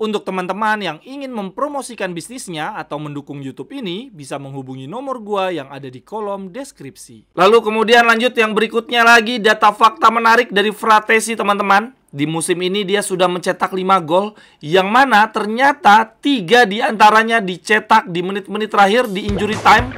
Untuk teman-teman yang ingin mempromosikan bisnisnya atau mendukung YouTube ini, bisa menghubungi nomor gua yang ada di kolom deskripsi. Lalu kemudian lanjut yang berikutnya lagi, data fakta menarik dari Fratesi teman-teman. Di musim ini dia sudah mencetak 5 gol, yang mana ternyata 3 diantaranya dicetak di menit-menit terakhir di injury time.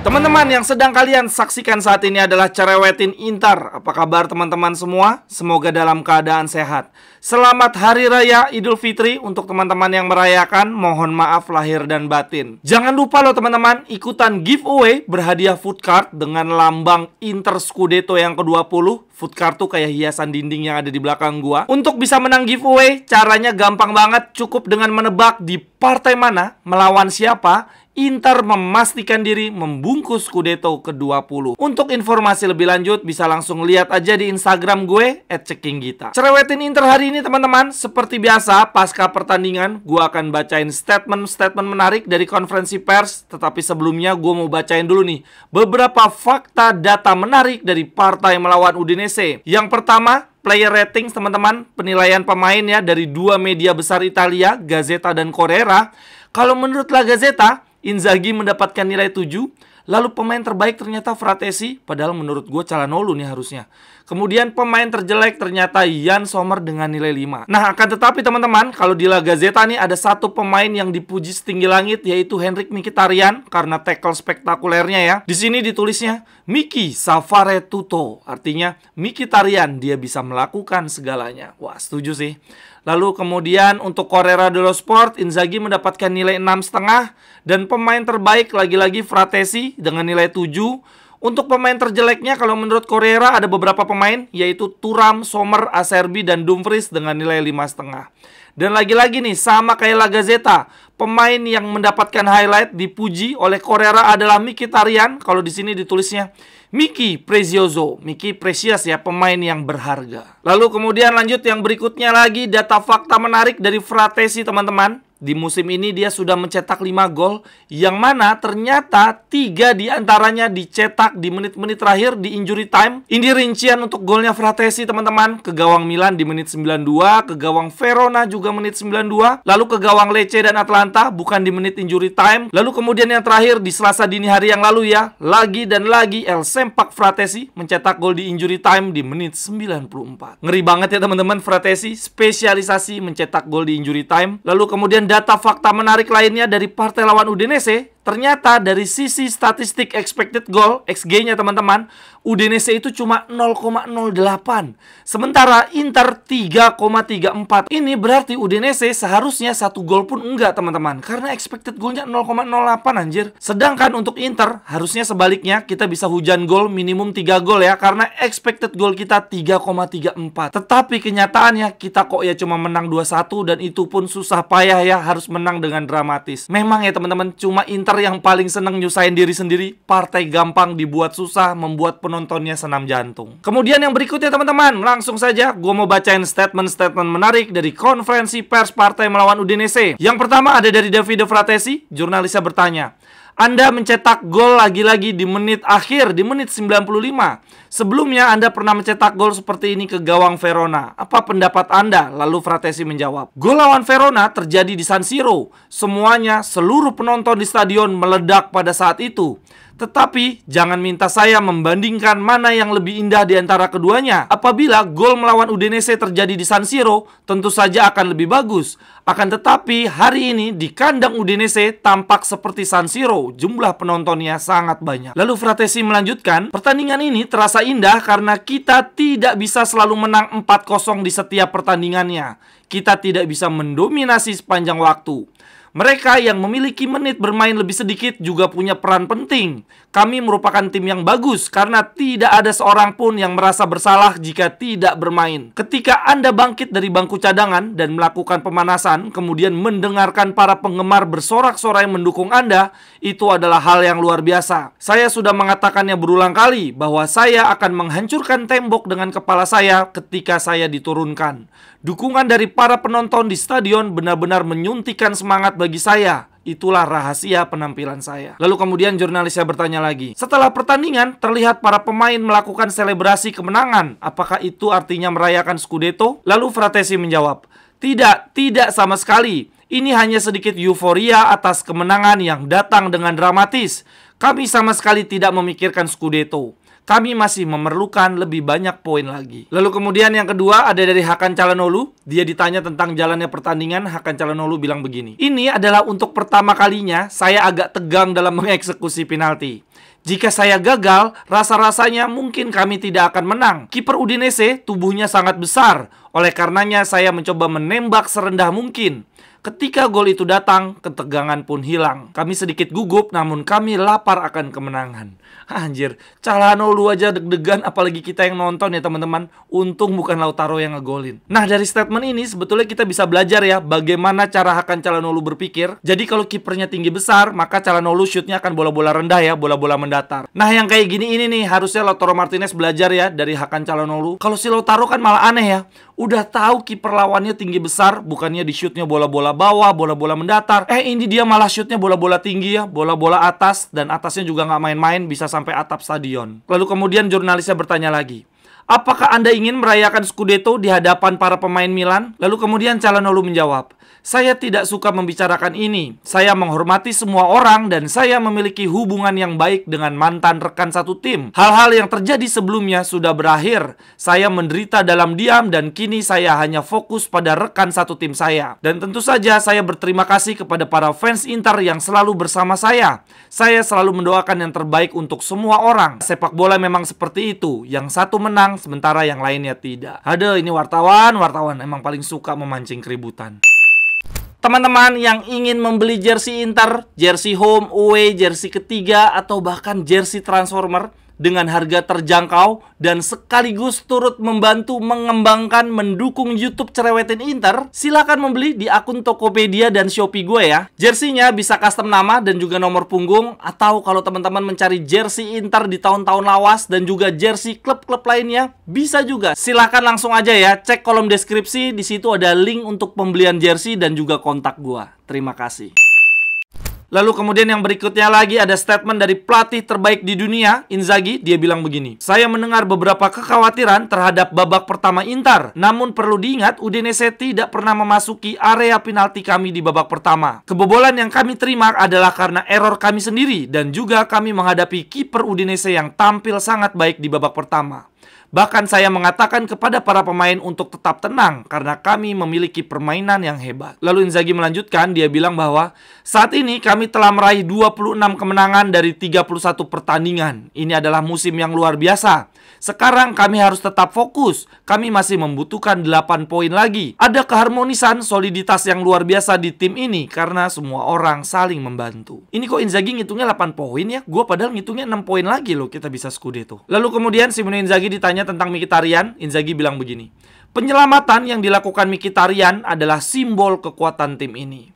Teman-teman yang sedang kalian saksikan saat ini adalah Cerewetin Inter. Apa kabar teman-teman semua? Semoga dalam keadaan sehat. Selamat Hari Raya Idul Fitri untuk teman-teman yang merayakan. Mohon maaf lahir dan batin. Jangan lupa loh teman-teman, ikutan giveaway berhadiah food card dengan lambang Inter Scudetto yang ke-20. Food card tuh kayak hiasan dinding yang ada di belakang gua. Untuk bisa menang giveaway, caranya gampang banget. Cukup dengan menebak di partai mana, melawan siapa, Inter memastikan diri membungkus Scudetto ke-20. Untuk informasi lebih lanjut bisa langsung lihat aja di Instagram gue @cekinggita. Cerewetin Inter hari ini teman-teman, seperti biasa pasca pertandingan gue akan bacain statement-statement menarik dari konferensi pers. Tetapi sebelumnya gue mau bacain dulu nih beberapa fakta data menarik dari partai melawan Udinese. Yang pertama, player ratings teman-teman, penilaian pemain ya dari 2 media besar Italia, Gazzetta dan Corriere. Kalau menurut La Gazzetta, Inzaghi mendapatkan nilai 7. Lalu pemain terbaik ternyata Fratesi, padahal menurut gue Calhanoglu nih harusnya. Kemudian pemain terjelek ternyata Yann Sommer dengan nilai 5. Nah, akan tetapi teman-teman, kalau di La Gazzetta nih ada satu pemain yang dipuji setinggi langit, yaitu Henrikh Mkhitaryan karena tackle spektakulernya ya. Di sini ditulisnya Miki Savare Tutto, artinya Mkhitaryan dia bisa melakukan segalanya. Wah, setuju sih. Lalu kemudian untuk Corriere dello Sport, Inzaghi mendapatkan nilai 6,5. Dan pemain terbaik lagi-lagi Fratesi dengan nilai 7. Untuk pemain terjeleknya kalau menurut Corriere ada beberapa pemain, yaitu Thuram, Sommer, Acerbi, dan Dumfries dengan nilai 5,5. Dan lagi-lagi nih, sama kayak La Gazzetta, pemain yang mendapatkan highlight dipuji oleh Corriere adalah Mkhitaryan. Kalau di sini ditulisnya Miki Prezioso, Miki Precious ya, pemain yang berharga. Lalu kemudian lanjut yang berikutnya lagi, data fakta menarik dari Fratesi teman-teman. Di musim ini dia sudah mencetak 5 gol, yang mana ternyata 3 diantaranya dicetak di menit-menit terakhir di injury time. Ini rincian untuk golnya Fratesi teman-teman. Ke gawang Milan di menit 92, ke gawang Verona juga menit 92, lalu ke gawang Lecce dan Atlanta bukan di menit injury time. Lalu kemudian yang terakhir di Selasa dini hari yang lalu ya, lagi dan lagi El Sempak Fratesi mencetak gol di injury time di menit 94. Ngeri banget ya teman-teman, Fratesi spesialisasi mencetak gol di injury time. Lalu kemudian data fakta menarik lainnya dari partai lawan Udinese, ternyata dari sisi statistik expected goal, XG-nya teman-teman, Udinese itu cuma 0,08. Sementara Inter 3,34. Ini berarti Udinese seharusnya 1 gol pun enggak teman-teman, karena expected goalnya 0,08 anjir. Sedangkan untuk Inter harusnya sebaliknya, kita bisa hujan gol minimum 3 gol ya, karena expected goal kita 3,34. Tetapi kenyataannya kita kok ya cuma menang 2-1, dan itu pun susah payah ya, harus menang dengan dramatis. Memang ya teman-teman, cuma Inter yang paling seneng nyusahin diri sendiri. Partai gampang dibuat susah, membuat penontonnya senam jantung. Kemudian yang berikutnya teman-teman, langsung saja gue mau bacain statement-statement menarik dari konferensi pers partai melawan Udinese. Yang pertama ada dari Davide Fratesi. Jurnalisnya bertanya, Anda mencetak gol lagi-lagi di menit akhir, di menit 95. Sebelumnya Anda pernah mencetak gol seperti ini ke gawang Verona. Apa pendapat Anda? Lalu Fratesi menjawab, gol lawan Verona terjadi di San Siro. Semuanya, seluruh penonton di stadion meledak pada saat itu. Tetapi jangan minta saya membandingkan mana yang lebih indah di antara keduanya. Apabila gol melawan Udinese terjadi di San Siro, tentu saja akan lebih bagus. Akan tetapi hari ini di kandang Udinese tampak seperti San Siro. Jumlah penontonnya sangat banyak. Lalu Fratesi melanjutkan, pertandingan ini terasa indah karena kita tidak bisa selalu menang 4-0 di setiap pertandingannya. Kita tidak bisa mendominasi sepanjang waktu. Mereka yang memiliki menit bermain lebih sedikit juga punya peran penting. Kami merupakan tim yang bagus karena tidak ada seorang pun yang merasa bersalah jika tidak bermain. Ketika Anda bangkit dari bangku cadangan dan melakukan pemanasan, kemudian mendengarkan para penggemar bersorak-sorai mendukung Anda, itu adalah hal yang luar biasa. Saya sudah mengatakannya berulang kali bahwa saya akan menghancurkan tembok dengan kepala saya ketika saya diturunkan. Dukungan dari para penonton di stadion benar-benar menyuntikkan semangat bagi saya. Itulah rahasia penampilan saya. Lalu kemudian jurnalisnya bertanya lagi, setelah pertandingan terlihat para pemain melakukan selebrasi kemenangan. Apakah itu artinya merayakan Scudetto? Lalu Fratesi menjawab, tidak sama sekali. Ini hanya sedikit euforia atas kemenangan yang datang dengan dramatis. Kami sama sekali tidak memikirkan Scudetto. Kami masih memerlukan lebih banyak poin lagi. Lalu kemudian yang kedua ada dari Hakan Çalhanoğlu. Dia ditanya tentang jalannya pertandingan. Hakan Çalhanoğlu bilang begini, ini adalah untuk pertama kalinya saya agak tegang dalam mengeksekusi penalti. Jika saya gagal, rasa-rasanya mungkin kami tidak akan menang. Kiper Udinese tubuhnya sangat besar. Oleh karenanya saya mencoba menembak serendah mungkin. Ketika gol itu datang, ketegangan pun hilang. Kami sedikit gugup, namun kami lapar akan kemenangan. Anjir, Çalhanoğlu aja deg-degan, apalagi kita yang nonton ya teman-teman. Untung bukan Lautaro yang ngegolin. Nah, dari statement ini sebetulnya kita bisa belajar ya bagaimana cara Hakan Çalhanoğlu berpikir. Jadi kalau kipernya tinggi besar, maka Çalhanoğlu shootnya akan bola-bola rendah ya, bola-bola mendatar. Nah, yang kayak gini ini nih harusnya Lautaro Martinez belajar ya dari Hakan Çalhanoğlu. Kalau si Lautaro kan malah aneh ya. Udah tahu kiper lawannya tinggi besar, bukannya di shootnya bola-bola bawah, bola-bola mendatar. Ini dia malah shootnya bola-bola tinggi ya, bola-bola atas, dan atasnya juga nggak main-main, bisa sampai atap stadion. Lalu kemudian jurnalisnya bertanya lagi, apakah Anda ingin merayakan Scudetto di hadapan para pemain Milan? Lalu kemudian Çalhanoğlu menjawab, saya tidak suka membicarakan ini. Saya menghormati semua orang dan saya memiliki hubungan yang baik dengan mantan rekan satu tim. Hal-hal yang terjadi sebelumnya sudah berakhir. Saya menderita dalam diam dan kini saya hanya fokus pada rekan satu tim saya. Dan tentu saja saya berterima kasih kepada para fans Inter yang selalu bersama saya. Saya selalu mendoakan yang terbaik untuk semua orang. Sepak bola memang seperti itu. Yang satu menang sementara yang lainnya tidak. Aduh, ini wartawan emang paling suka memancing keributan. Teman-teman yang ingin membeli jersey Inter, jersey home, away, jersey ketiga, atau bahkan jersey transformer dengan harga terjangkau dan sekaligus turut membantu mengembangkan, mendukung YouTube Cerewetin Inter, silakan membeli di akun Tokopedia dan Shopee gue ya. Jersey-nya bisa custom nama dan juga nomor punggung, atau kalau teman-teman mencari jersey Inter di tahun-tahun lawas dan juga jersey klub-klub lainnya, bisa juga. Silakan langsung aja ya, cek kolom deskripsi, di situ ada link untuk pembelian jersey dan juga kontak gue. Terima kasih. Lalu kemudian yang berikutnya lagi ada statement dari pelatih terbaik di dunia, Inzaghi. Dia bilang begini, saya mendengar beberapa kekhawatiran terhadap babak pertama Inter. Namun perlu diingat, Udinese tidak pernah memasuki area penalti kami di babak pertama. Kebobolan yang kami terima adalah karena error kami sendiri. Dan juga kami menghadapi kiper Udinese yang tampil sangat baik di babak pertama. Bahkan saya mengatakan kepada para pemain untuk tetap tenang karena kami memiliki permainan yang hebat. Lalu Inzaghi melanjutkan, dia bilang bahwa saat ini kami telah meraih 26 kemenangan dari 31 pertandingan. Ini adalah musim yang luar biasa. Sekarang kami harus tetap fokus. Kami masih membutuhkan 8 poin lagi. Ada keharmonisan, soliditas yang luar biasa di tim ini karena semua orang saling membantu. Ini kok Inzaghi ngitungnya 8 poin ya? Gue padahal ngitungnya 6 poin lagi loh kita bisa Scudetto. Lalu kemudian Simone Inzaghi ditanya tentang Mkhitaryan. Inzaghi bilang begini, penyelamatan yang dilakukan Mkhitaryan adalah simbol kekuatan tim ini.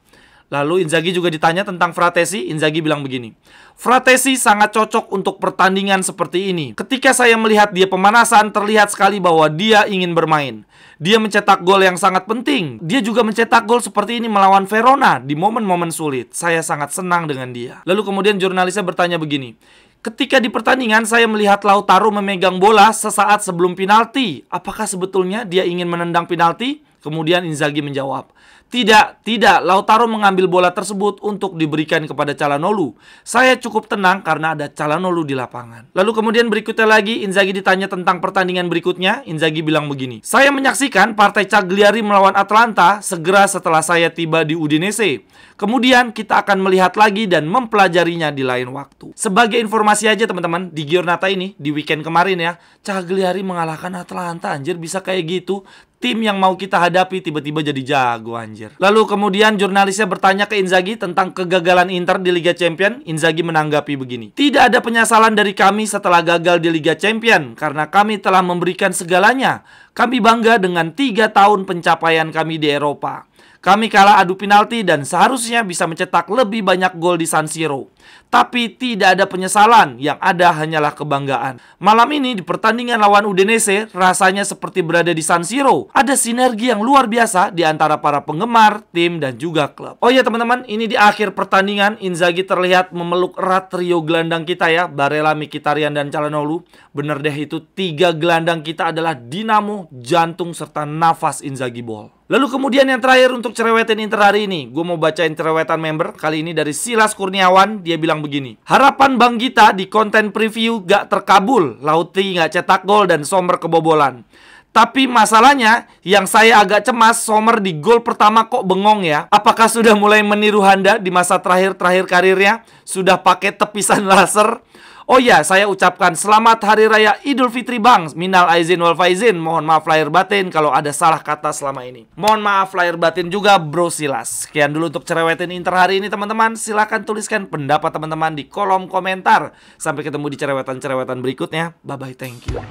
Lalu Inzaghi juga ditanya tentang Fratesi. Inzaghi bilang begini, Fratesi sangat cocok untuk pertandingan seperti ini. Ketika saya melihat dia pemanasan, terlihat sekali bahwa dia ingin bermain. Dia mencetak gol yang sangat penting. Dia juga mencetak gol seperti ini melawan Verona di momen-momen sulit. Saya sangat senang dengan dia. Lalu kemudian jurnalisnya bertanya begini, ketika di pertandingan saya melihat Lautaro memegang bola sesaat sebelum penalti. Apakah sebetulnya dia ingin menendang penalti? Kemudian Inzaghi menjawab, Tidak, Lautaro mengambil bola tersebut untuk diberikan kepada Çalhanoğlu. Saya cukup tenang karena ada Çalhanoğlu di lapangan. Lalu kemudian berikutnya lagi, Inzaghi ditanya tentang pertandingan berikutnya. Inzaghi bilang begini, saya menyaksikan partai Cagliari melawan Atalanta segera setelah saya tiba di Udinese. Kemudian kita akan melihat lagi dan mempelajarinya di lain waktu. Sebagai informasi aja teman-teman, di Giornata ini, di weekend kemarin ya, Cagliari mengalahkan Atalanta, anjir bisa kayak gitu. Tim yang mau kita hadapi tiba-tiba jadi jago anjir. Lalu kemudian jurnalisnya bertanya ke Inzaghi tentang kegagalan Inter di Liga Champions. Inzaghi menanggapi begini, tidak ada penyesalan dari kami setelah gagal di Liga Champions karena kami telah memberikan segalanya. Kami bangga dengan 3 tahun pencapaian kami di Eropa. Kami kalah adu penalti dan seharusnya bisa mencetak lebih banyak gol di San Siro. Tapi tidak ada penyesalan, yang ada hanyalah kebanggaan. Malam ini di pertandingan lawan Udinese, rasanya seperti berada di San Siro. Ada sinergi yang luar biasa di antara para penggemar, tim, dan juga klub. Oh ya teman-teman, ini di akhir pertandingan Inzaghi terlihat memeluk erat trio gelandang kita ya, Barella, Mkhitaryan, dan Calhanoglu. Bener deh, itu 3 gelandang kita adalah dinamo, jantung, serta nafas Inzaghi Ball. Lalu kemudian yang terakhir untuk cerewetan Inter hari ini, gue mau bacain cerewetan member. Kali ini dari Silas Kurniawan. Dia bilang begini: harapan Bang Gita di konten preview gak terkabul. Lauti gak cetak gol dan Sommer kebobolan. Tapi masalahnya yang saya agak cemas, Sommer di gol pertama kok bengong ya. Apakah sudah mulai meniru Handa di masa terakhir karirnya? Sudah pakai tepisan laser? Oh ya, saya ucapkan selamat Hari Raya Idul Fitri Bang. Minal aizin wal faizin. Mohon maaf lahir batin kalau ada salah kata selama ini. Mohon maaf lahir batin juga Bro Silas. Sekian dulu untuk cerewetin Inter hari ini teman-teman. Silahkan tuliskan pendapat teman-teman di kolom komentar. Sampai ketemu di cerewetan-cerewetan berikutnya. Bye-bye, thank you.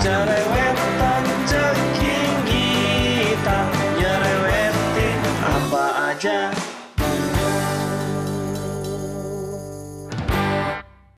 Cerewetan ceking kita, nyerewetin apa aja.